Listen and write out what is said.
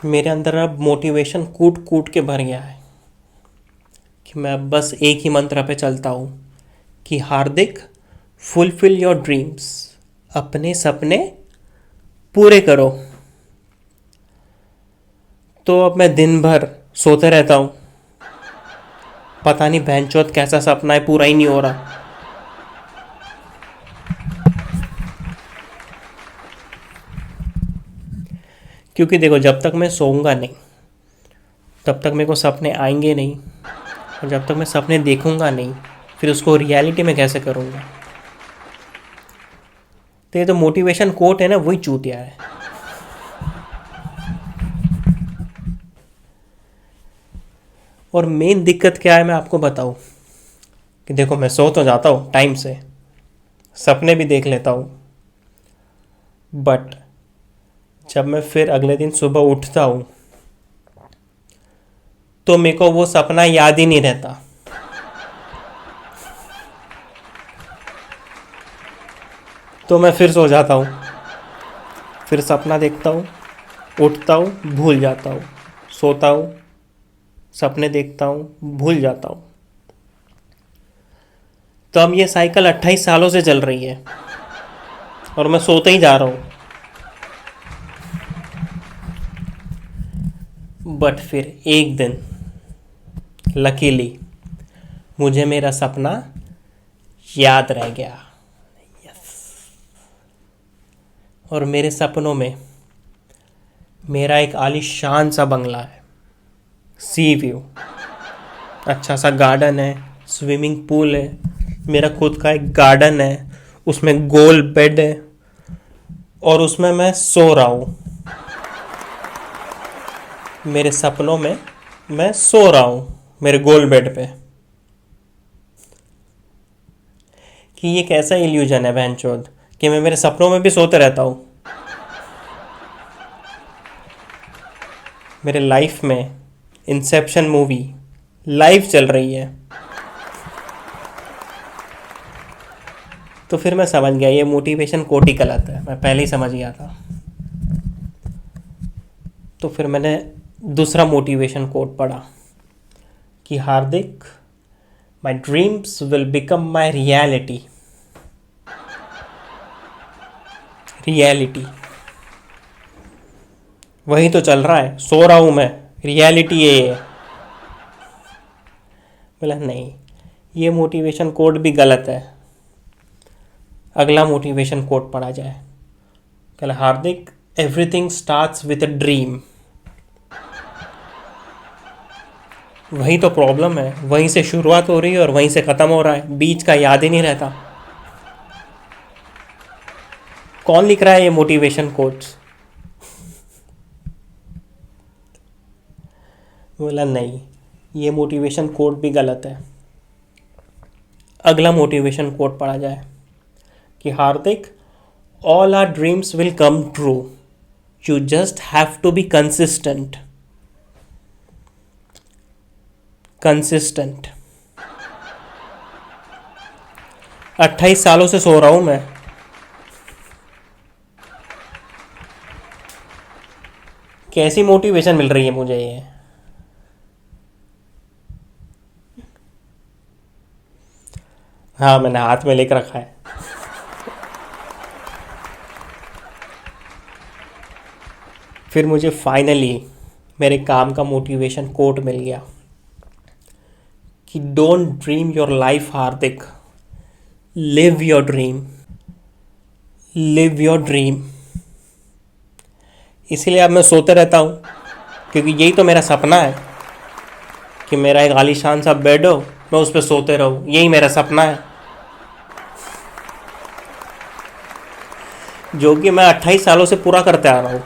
मेरे अंदर अब मोटिवेशन कूट कूट के भर गया है कि मैं अब बस एक ही मंत्र पे चलता हूँ कि हार्दिक, फुलफिल योर ड्रीम्स, अपने सपने पूरे करो। तो अब मैं दिन भर सोते रहता हूँ। पता नहीं बहनचोद कैसा सपना है, पूरा ही नहीं हो रहा। क्योंकि देखो, जब तक मैं सोऊंगा नहीं तब तक मेरे को सपने आएंगे नहीं, और जब तक मैं सपने देखूंगा नहीं फिर उसको रियलिटी में कैसे करूंगा। तो ये तो मोटिवेशन कोट है ना, वही चूतिया है। और मेन दिक्कत क्या है मैं आपको बताऊं कि देखो, मैं सो तो जाता हूँ टाइम से, सपने भी देख लेता हूँ, बट जब मैं फिर अगले दिन सुबह उठता हूँ तो मेरे को वो सपना याद ही नहीं रहता। तो मैं फिर सो जाता हूँ, फिर सपना देखता हूँ, उठता हूँ, भूल जाता हूँ, सोता हूँ, सपने देखता हूँ, भूल जाता हूँ। तो अब ये साइकिल 28 सालों से चल रही है और मैं सोते ही जा रहा हूँ। बट फिर एक दिन लकीली मुझे मेरा सपना याद रह गया। और मेरे सपनों में मेरा एक आलीशान सा बंगला है, सी व्यू, अच्छा सा गार्डन है, स्विमिंग पूल है, मेरा खुद का एक गार्डन है, उसमें गोल बेड है और उसमें मैं सो रहा हूँ। मेरे सपनों में मैं सो रहा हूँ मेरे गोल बेड पे। कि ये कैसा इल्यूजन है बहनचोद कि मैं मेरे सपनों में भी सोते रहता हूँ। मेरे लाइफ में इंसेप्शन मूवी लाइव चल रही है। तो फिर मैं समझ गया ये मोटिवेशन कोट ही गलत है, मैं पहले ही समझ गया था। तो फिर मैंने दूसरा मोटिवेशन कोट पढ़ा कि Hardik, my dreams will become my reality. Reality वही तो चल रहा है, सो रहा हूँ मैं, रियलिटी ये है। बोला नहीं, ये मोटिवेशन कोट भी गलत है। अगला मोटिवेशन कोट पढ़ा जाए। कहला Hardik, everything starts with a dream. वही तो प्रॉब्लम है, वहीं से शुरुआत हो रही है और वहीं से ख़त्म हो रहा है, बीच का याद ही नहीं रहता। कौन लिख रहा है ये मोटिवेशन कोट्स? बोला नहीं, ये मोटिवेशन कोट भी गलत है। अगला मोटिवेशन कोट पढ़ा जाए कि Hardik, all our dreams will come true, you just have to be consistent. Consistent 28 सालों से सो रहा हूं मैं। कैसी मोटिवेशन मिल रही है मुझे ये? हाँ, मैंने हाथ में लेकर रखा है। फिर मुझे फाइनली मेरे काम का मोटिवेशन कोट मिल गया कि don't dream your life Hardik, live your dream. Live your dream. इसीलिए अब मैं सोते रहता हूँ, क्योंकि यही तो मेरा सपना है कि मेरा एक आलीशान सा बेड हो, मैं उस पर सोते रहूँ। यही मेरा सपना है जो कि मैं 28 सालों से पूरा करते आ रहा हूँ।